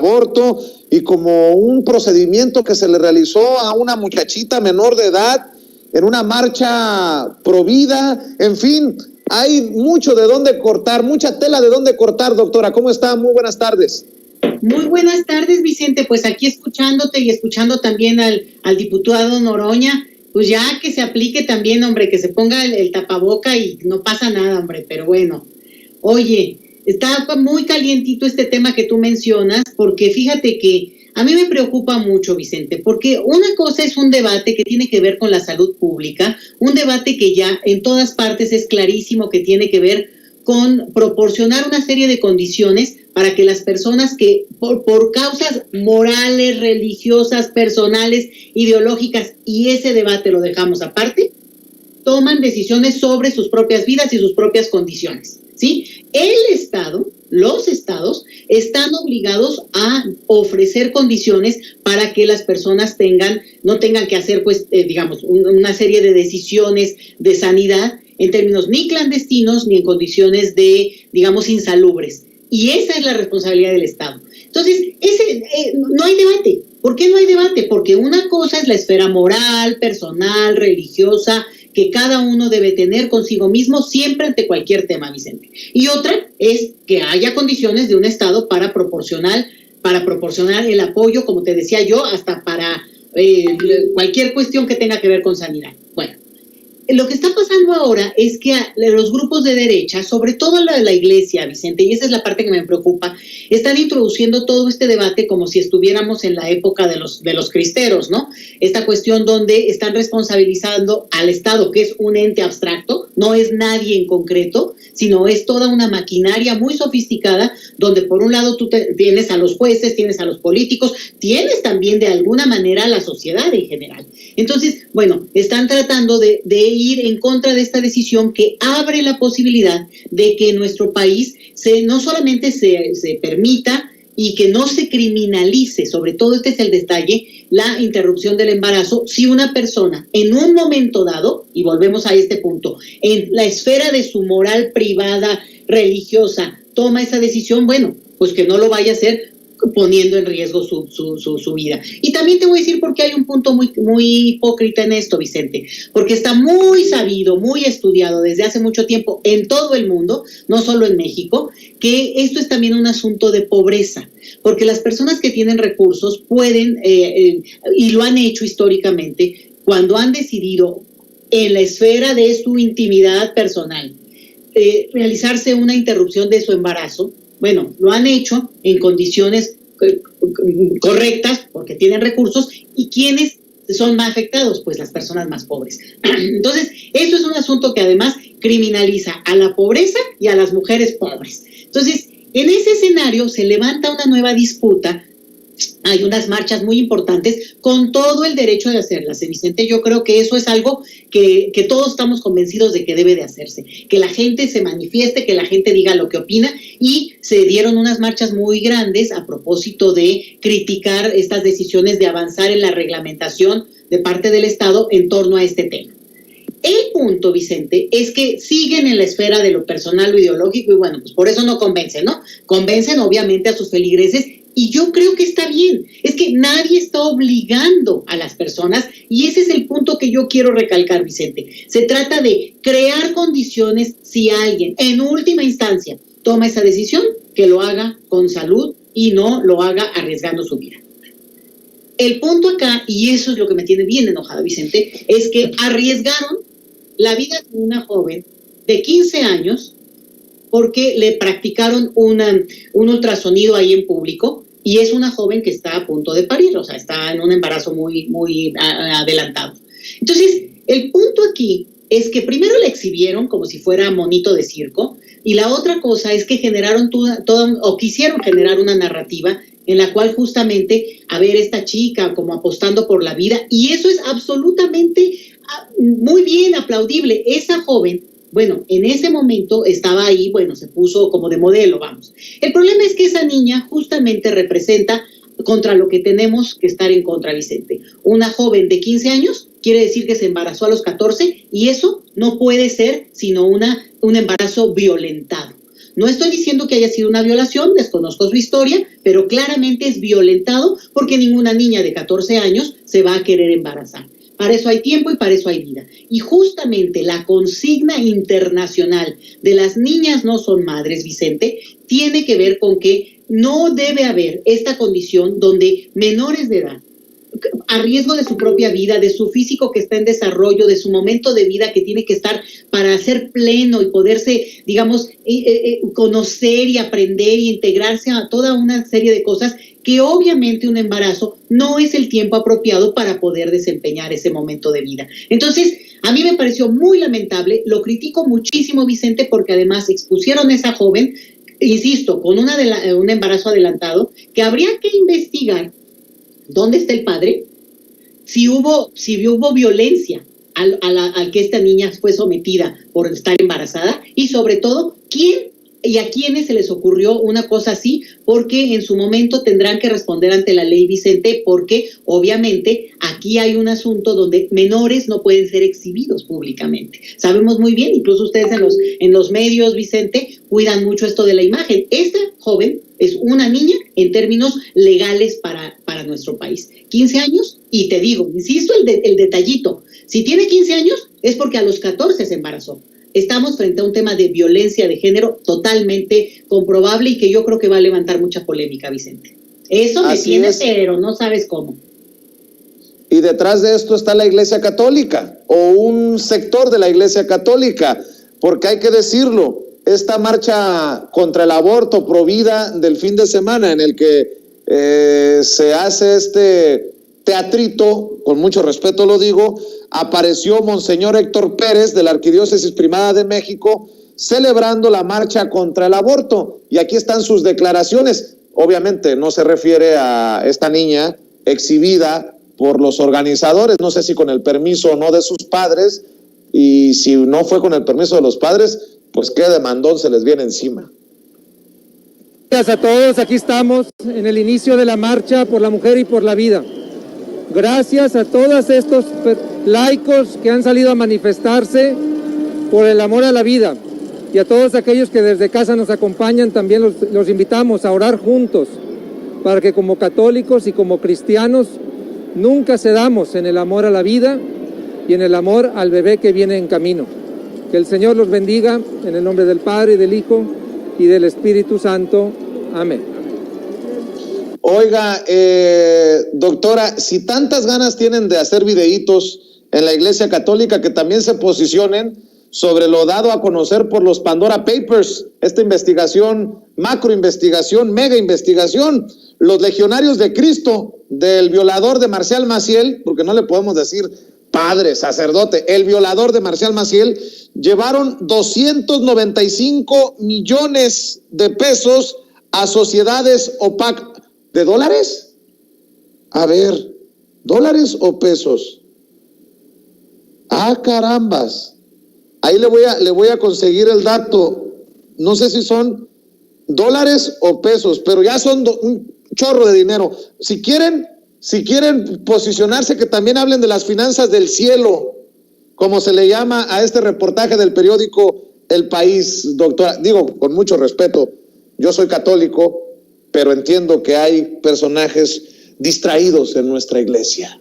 aborto y como un procedimiento que se le realizó a una muchachita menor de edad en una marcha pro vida. En fin, hay mucho de dónde cortar, mucha tela de dónde cortar, doctora. ¿Cómo está? Muy buenas tardes. Muy buenas tardes, Vicente. Pues aquí escuchándote y escuchando también al diputado Noroña, pues ya que se aplique también, hombre, que se ponga el tapaboca y no pasa nada, hombre, pero bueno. Oye, está muy calientito este tema que tú mencionas, porque fíjate que a mí me preocupa mucho, Vicente, porque una cosa es un debate que tiene que ver con la salud pública, un debate que ya en todas partes es clarísimo que tiene que ver con proporcionar una serie de condiciones para que las personas que por causas morales, religiosas, personales, ideológicas, y ese debate lo dejamos aparte, toman decisiones sobre sus propias vidas y sus propias condiciones, ¿sí? El Estado, los estados, están obligados a ofrecer condiciones para que las personas no tengan que hacer, pues, digamos, una serie de decisiones de sanidad en términos ni clandestinos ni en condiciones de, digamos, insalubres. Y esa es la responsabilidad del Estado. Entonces, no hay debate. ¿Por qué no hay debate? Porque una cosa es la esfera moral, personal, religiosa, que cada uno debe tener consigo mismo siempre ante cualquier tema, Vicente. Y otra es que haya condiciones de un Estado para proporcionar el apoyo, como te decía yo, hasta para cualquier cuestión que tenga que ver con sanidad. Bueno, lo que está pasando ahora es que los grupos de derecha, sobre todo la iglesia, Vicente, y esa es la parte que me preocupa, están introduciendo todo este debate como si estuviéramos en la época de los cristeros, ¿no? Esta cuestión donde están responsabilizando al Estado, que es un ente abstracto, no es nadie en concreto, sino es toda una maquinaria muy sofisticada, donde por un lado tú tienes a los jueces, tienes a los políticos, tienes también de alguna manera a la sociedad en general. Entonces, bueno, están tratando de ir en contra de esta decisión que abre la posibilidad de que en nuestro país no solamente se permita y que no se criminalice, sobre todo este es el detalle, la interrupción del embarazo, si una persona en un momento dado, y volvemos a este punto, en la esfera de su moral privada, religiosa, toma esa decisión, bueno, pues que no lo vaya a hacer poniendo en riesgo su vida. Y también te voy a decir por qué hay un punto muy, muy hipócrita en esto, Vicente, porque está muy sabido, muy estudiado desde hace mucho tiempo en todo el mundo, no solo en México, que esto es también un asunto de pobreza, porque las personas que tienen recursos pueden, y lo han hecho históricamente, cuando han decidido en la esfera de su intimidad personal, realizarse una interrupción de su embarazo, bueno, lo han hecho en condiciones correctas porque tienen recursos. ¿Y quiénes son más afectados? Pues las personas más pobres. Entonces, esto es un asunto que además criminaliza a la pobreza y a las mujeres pobres. Entonces, en ese escenario se levanta una nueva disputa. Hay unas marchas muy importantes con todo el derecho de hacerlas, Vicente. Yo creo que eso es algo que todos estamos convencidos de que debe de hacerse, que la gente se manifieste, que la gente diga lo que opina, y se dieron unas marchas muy grandes a propósito de criticar estas decisiones de avanzar en la reglamentación de parte del Estado en torno a este tema. El punto, Vicente, es que siguen en la esfera de lo personal, lo ideológico, y bueno, pues por eso no convencen, ¿no? Convencen obviamente a sus feligreses, y yo creo que está bien. Es que nadie está obligando a las personas, y ese es el punto que yo quiero recalcar, Vicente. Se trata de crear condiciones si alguien, en última instancia, toma esa decisión, que lo haga con salud y no lo haga arriesgando su vida. El punto acá, y eso es lo que me tiene bien enojada, Vicente, es que arriesgaron la vida de una joven de 15 años porque le practicaron un ultrasonido ahí en público, y es una joven que está a punto de parir, o sea, está en un embarazo muy, muy adelantado. Entonces, el punto aquí es que primero la exhibieron como si fuera monito de circo, y la otra cosa es que quisieron generar una narrativa en la cual justamente, a ver, esta chica como apostando por la vida, y eso es absolutamente muy bien, aplaudible. Esa joven, bueno, en ese momento estaba ahí, bueno, se puso como de modelo, vamos. El problema es que esa niña justamente representa contra lo que tenemos que estar en contra, Vicente. Una joven de 15 años quiere decir que se embarazó a los 14, y eso no puede ser sino un embarazo violentado. No estoy diciendo que haya sido una violación, desconozco su historia, pero claramente es violentado porque ninguna niña de 14 años se va a querer embarazar. Para eso hay tiempo y para eso hay vida. Y justamente la consigna internacional de las niñas no son madres, Vicente, tiene que ver con que no debe haber esta condición donde menores de edad, a riesgo de su propia vida, de su físico que está en desarrollo, de su momento de vida que tiene que estar para ser pleno y poderse, digamos, conocer y aprender y integrarse a toda una serie de cosas, que obviamente un embarazo no es el tiempo apropiado para poder desempeñar ese momento de vida. Entonces, a mí me pareció muy lamentable, lo critico muchísimo, Vicente, porque además expusieron a esa joven, insisto, con un embarazo adelantado, que habría que investigar dónde está el padre, si hubo violencia al que esta niña fue sometida por estar embarazada, y sobre todo, quién y a quiénes se les ocurrió una cosa así, porque en su momento tendrán que responder ante la ley, Vicente, porque obviamente aquí hay un asunto donde menores no pueden ser exhibidos públicamente. Sabemos muy bien, incluso ustedes en los medios, Vicente, cuidan mucho esto de la imagen. Esta joven es una niña en términos legales para nuestro país. 15 años, y te digo, insisto, el detallito, si tiene 15 años es porque a los 14 se embarazó. Estamos frente a un tema de violencia de género totalmente comprobable y que yo creo que va a levantar mucha polémica, Vicente. Eso me tiene, pero no sabes cómo. Y detrás de esto está la Iglesia Católica, o un sector de la Iglesia Católica, porque hay que decirlo, esta marcha contra el aborto pro vida del fin de semana, en el que se hace este teatrito, con mucho respeto lo digo, apareció Monseñor Héctor Pérez de la Arquidiócesis Primada de México celebrando la marcha contra el aborto, y aquí están sus declaraciones. Obviamente no se refiere a esta niña exhibida por los organizadores, no sé si con el permiso o no de sus padres, y si no fue con el permiso de los padres, pues qué demandón se les viene encima. Gracias a todos, aquí estamos en el inicio de la marcha por la mujer y por la vida. Gracias a todos estos laicos que han salido a manifestarse por el amor a la vida, y a todos aquellos que desde casa nos acompañan, también los invitamos a orar juntos para que como católicos y como cristianos nunca cedamos en el amor a la vida y en el amor al bebé que viene en camino. Que el Señor los bendiga en el nombre del Padre, y del Hijo y del Espíritu Santo. Amén. Oiga, doctora, si tantas ganas tienen de hacer videitos en la Iglesia Católica, que también se posicionen sobre lo dado a conocer por los Pandora Papers, esta investigación, macroinvestigación, mega investigación, los legionarios de Cristo, del violador de Marcial Maciel, porque no le podemos decir padre, sacerdote, el violador de Marcial Maciel, llevaron 295 millones de pesos a sociedades opacas. ¿De dólares? A ver, ¿dólares o pesos? Ah, carambas. Ahí le voy a conseguir el dato. No sé si son dólares o pesos, pero ya son un chorro de dinero. Si quieren posicionarse, que también hablen de las finanzas del cielo, como se le llama a este reportaje del periódico El País, doctora. Digo, con mucho respeto, yo soy católico, pero entiendo que hay personajes distraídos en nuestra iglesia.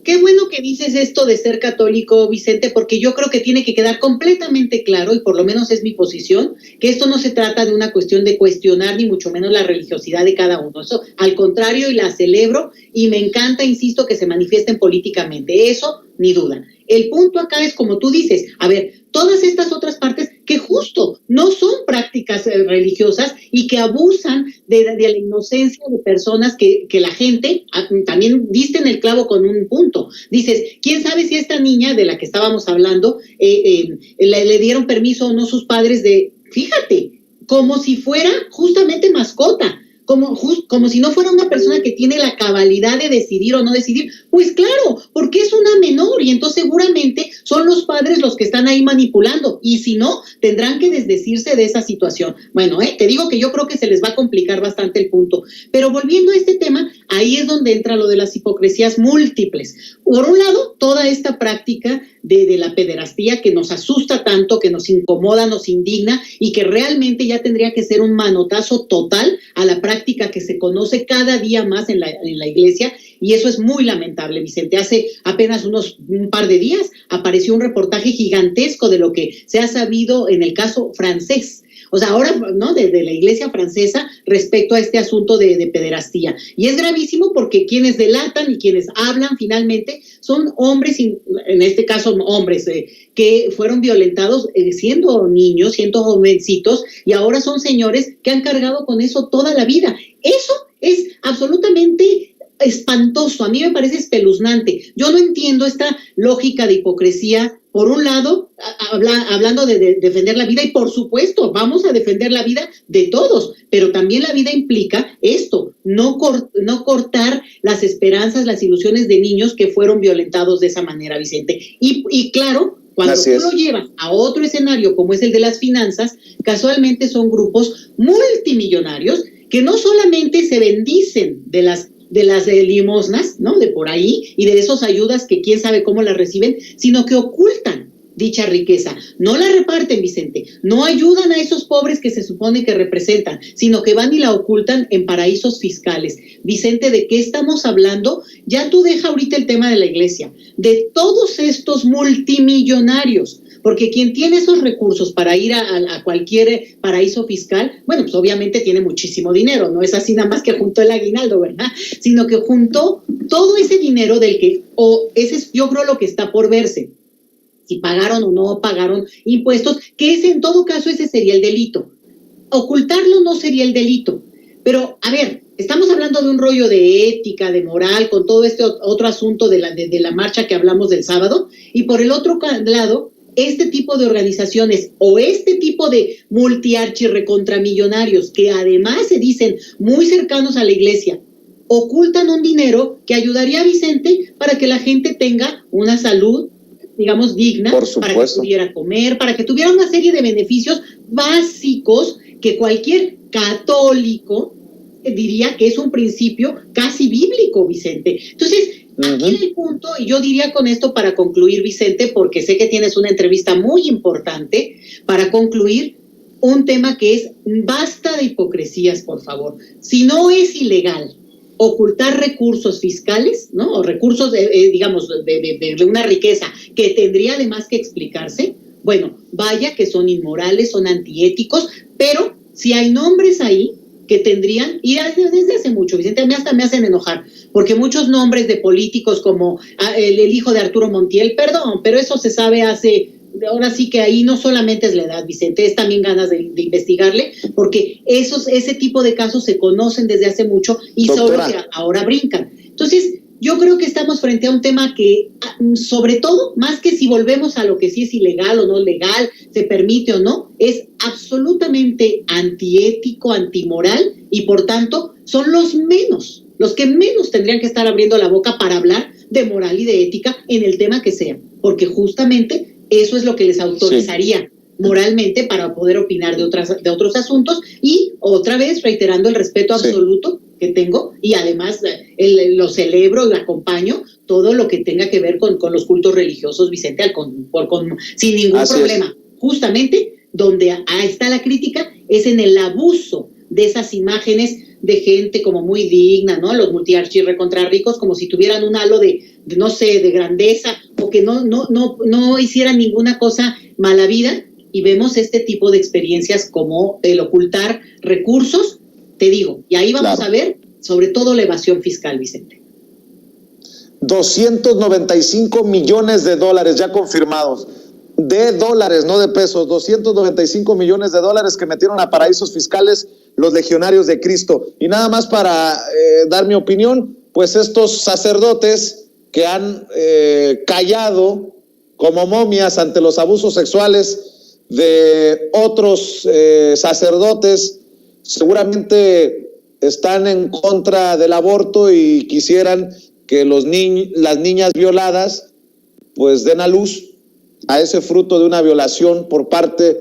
Qué bueno que dices esto de ser católico, Vicente, porque yo creo que tiene que quedar completamente claro, y por lo menos es mi posición, que esto no se trata de una cuestión de cuestionar ni mucho menos la religiosidad de cada uno. Eso, al contrario, y la celebro, y me encanta, insisto, que se manifiesten políticamente. Eso, ni duda. El punto acá es, como tú dices, a ver, todas estas otras partes que justo no son prácticas religiosas y que abusan de la inocencia de personas que la gente, también diste en el clavo con un punto. Dices, ¿quién sabe si esta niña de la que estábamos hablando le dieron permiso o no sus padres de, fíjate, como si fuera justamente mascota? Como si no fuera una persona que tiene la cabalidad de decidir o no decidir. Pues claro, porque es una menor y entonces seguramente son los padres los que están ahí manipulando, y si no, tendrán que desdecirse de esa situación. Bueno, te digo que yo creo que se les va a complicar bastante el punto. Pero volviendo a este tema, ahí es donde entra lo de las hipocresías múltiples. Por un lado, toda esta práctica de la pederastía que nos asusta tanto, que nos incomoda, nos indigna y que realmente ya tendría que ser un manotazo total a la práctica que se conoce cada día más en la iglesia, y eso es muy lamentable, Vicente. Hace apenas un par de días apareció un reportaje gigantesco de lo que se ha sabido en el caso francés. O sea, ahora, ¿no? De la iglesia francesa respecto a este asunto de pederastía. Y es gravísimo porque quienes delatan y quienes hablan finalmente son hombres, en este caso hombres, que fueron violentados siendo niños, siendo jovencitos, y ahora son señores que han cargado con eso toda la vida. Eso es absolutamente espantoso, a mí me parece espeluznante. Yo no entiendo esta lógica de hipocresía. Por un lado, hablando de defender la vida, y por supuesto, vamos a defender la vida de todos, pero también la vida implica esto, no cortar las esperanzas, las ilusiones de niños que fueron violentados de esa manera, Vicente. Y claro, cuando tú lo llevas a otro escenario como es el de las finanzas, casualmente son grupos multimillonarios que no solamente se bendicen de las limosnas, ¿no? De por ahí, y de esas ayudas que quién sabe cómo las reciben, sino que ocultan dicha riqueza. No la reparten, Vicente, no ayudan a esos pobres que se supone que representan, sino que van y la ocultan en paraísos fiscales. Vicente, ¿de qué estamos hablando? Ya tú deja ahorita el tema de la iglesia, de todos estos multimillonarios, porque quien tiene esos recursos para ir a cualquier paraíso fiscal, bueno, pues obviamente tiene muchísimo dinero, no es así nada más que juntó el aguinaldo, ¿verdad? Sino que juntó todo ese dinero del que, ese es yo creo lo que está por verse, si pagaron o no pagaron impuestos, que ese en todo caso ese sería el delito. Ocultarlo no sería el delito, pero a ver, estamos hablando de un rollo de ética, de moral, con todo este otro asunto de la marcha que hablamos del sábado, y por el otro lado, este tipo de organizaciones o este tipo de multiarchirrecontramillonarios que además se dicen muy cercanos a la iglesia, ocultan un dinero que ayudaría a Vicente para que la gente tenga una salud, digamos, digna, para que pudiera comer, para que tuviera una serie de beneficios básicos que cualquier católico diría que es un principio casi bíblico, Vicente. Entonces, aquí en el punto, y yo diría con esto para concluir, Vicente, porque sé que tienes una entrevista muy importante, para concluir un tema que es, basta de hipocresías, por favor. Si no es ilegal ocultar recursos fiscales, ¿no? O recursos, digamos, de una riqueza que tendría además que explicarse, bueno, vaya que son inmorales, son antiéticos, pero si hay nombres ahí que tendrían, y desde hace mucho, Vicente, a mí hasta me hacen enojar, porque muchos nombres de políticos como el hijo de Arturo Montiel, perdón, pero eso se sabe ahora sí que ahí no solamente es la edad, Vicente, es también ganas de investigarle, porque ese tipo de casos se conocen desde hace mucho y solo que ahora brincan. Entonces, yo creo que estamos frente a un tema que, sobre todo, más que si volvemos a lo que sí es ilegal o no legal, se permite o no, es absolutamente antiético, antimoral, y por tanto son los que menos tendrían que estar abriendo la boca para hablar de moral y de ética en el tema que sea, porque justamente eso es lo que les autorizaría moralmente para poder opinar de otros asuntos, y otra vez reiterando el respeto absoluto que tengo, y además lo celebro y acompaño todo lo que tenga que ver con los cultos religiosos, Vicente, sin ningún problema. Justamente donde está la crítica es en el abuso de esas imágenes de gente como muy digna, ¿no? Los multiarchirrecontrarricos, como si tuvieran un halo de no sé, de grandeza, o que no hicieran ninguna cosa mala vida, y vemos este tipo de experiencias como el ocultar recursos, te digo, y ahí vamos a ver sobre todo la evasión fiscal, Vicente. 295 millones de dólares ya confirmados, de dólares, no de pesos, 295 millones de dólares que metieron a paraísos fiscales los legionarios de Cristo. Y nada más para dar mi opinión, pues estos sacerdotes que han callado como momias ante los abusos sexuales de otros sacerdotes, seguramente están en contra del aborto y quisieran que las niñas violadas pues den a luz a ese fruto de una violación por parte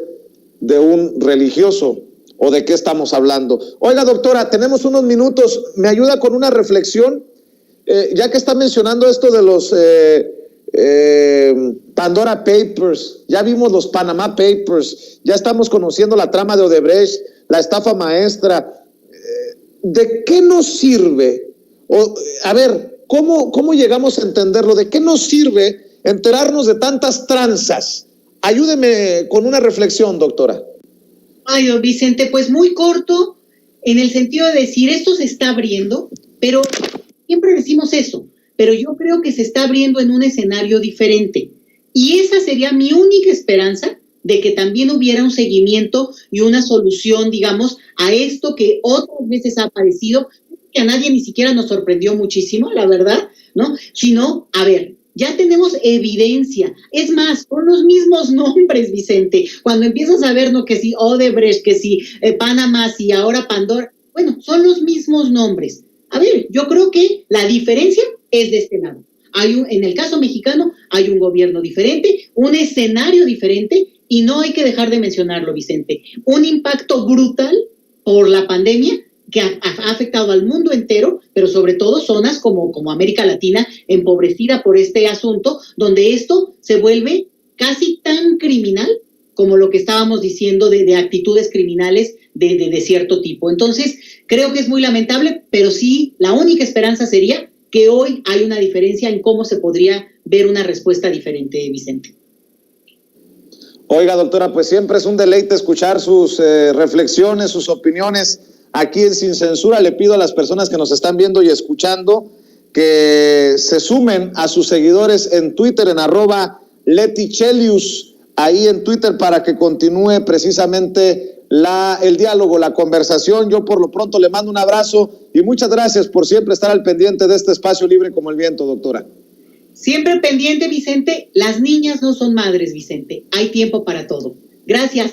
de un religioso. o de qué estamos hablando. Oiga, doctora, tenemos unos minutos, ¿me ayuda con una reflexión? Ya que está mencionando esto de los Pandora Papers, ya vimos los Panama Papers, ya estamos conociendo la trama de Odebrecht, la estafa maestra. ¿De qué nos sirve? A ver, ¿cómo llegamos a entenderlo? ¿De qué nos sirve enterarnos de tantas tranzas? Ayúdeme con una reflexión, doctora. Ay, don Vicente, pues muy corto, en el sentido de decir, esto se está abriendo, pero siempre decimos eso, pero yo creo que se está abriendo en un escenario diferente. Y esa sería mi única esperanza, de que también hubiera un seguimiento y una solución, digamos, a esto que otras veces ha aparecido, que a nadie ni siquiera nos sorprendió muchísimo, la verdad, ¿no? Sino, a ver, ya tenemos evidencia. Es más, con los mismos nombres, Vicente. Cuando empiezas a ver, ¿no? Que si Odebrecht, que si Panamá, si ahora Pandora, bueno, son los mismos nombres. A ver, yo creo que la diferencia es de este lado. En el caso mexicano hay un gobierno diferente, un escenario diferente, y no hay que dejar de mencionarlo, Vicente. Un impacto brutal por la pandemia que ha afectado al mundo entero, pero sobre todo zonas como América Latina, empobrecida por este asunto, donde esto se vuelve casi tan criminal como lo que estábamos diciendo de actitudes criminales de cierto tipo. Entonces, creo que es muy lamentable, pero sí, la única esperanza sería que hoy hay una diferencia en cómo se podría ver una respuesta diferente, Vicente. Oiga, doctora, pues siempre es un deleite escuchar sus reflexiones, sus opiniones. Aquí en Sin Censura le pido a las personas que nos están viendo y escuchando que se sumen a sus seguidores en Twitter, en @LetiChelius, ahí en Twitter, para que continúe precisamente el diálogo, la conversación. Yo por lo pronto le mando un abrazo y muchas gracias por siempre estar al pendiente de este espacio libre como el viento, doctora. Siempre pendiente, Vicente. Las niñas no son madres, Vicente. Hay tiempo para todo. Gracias.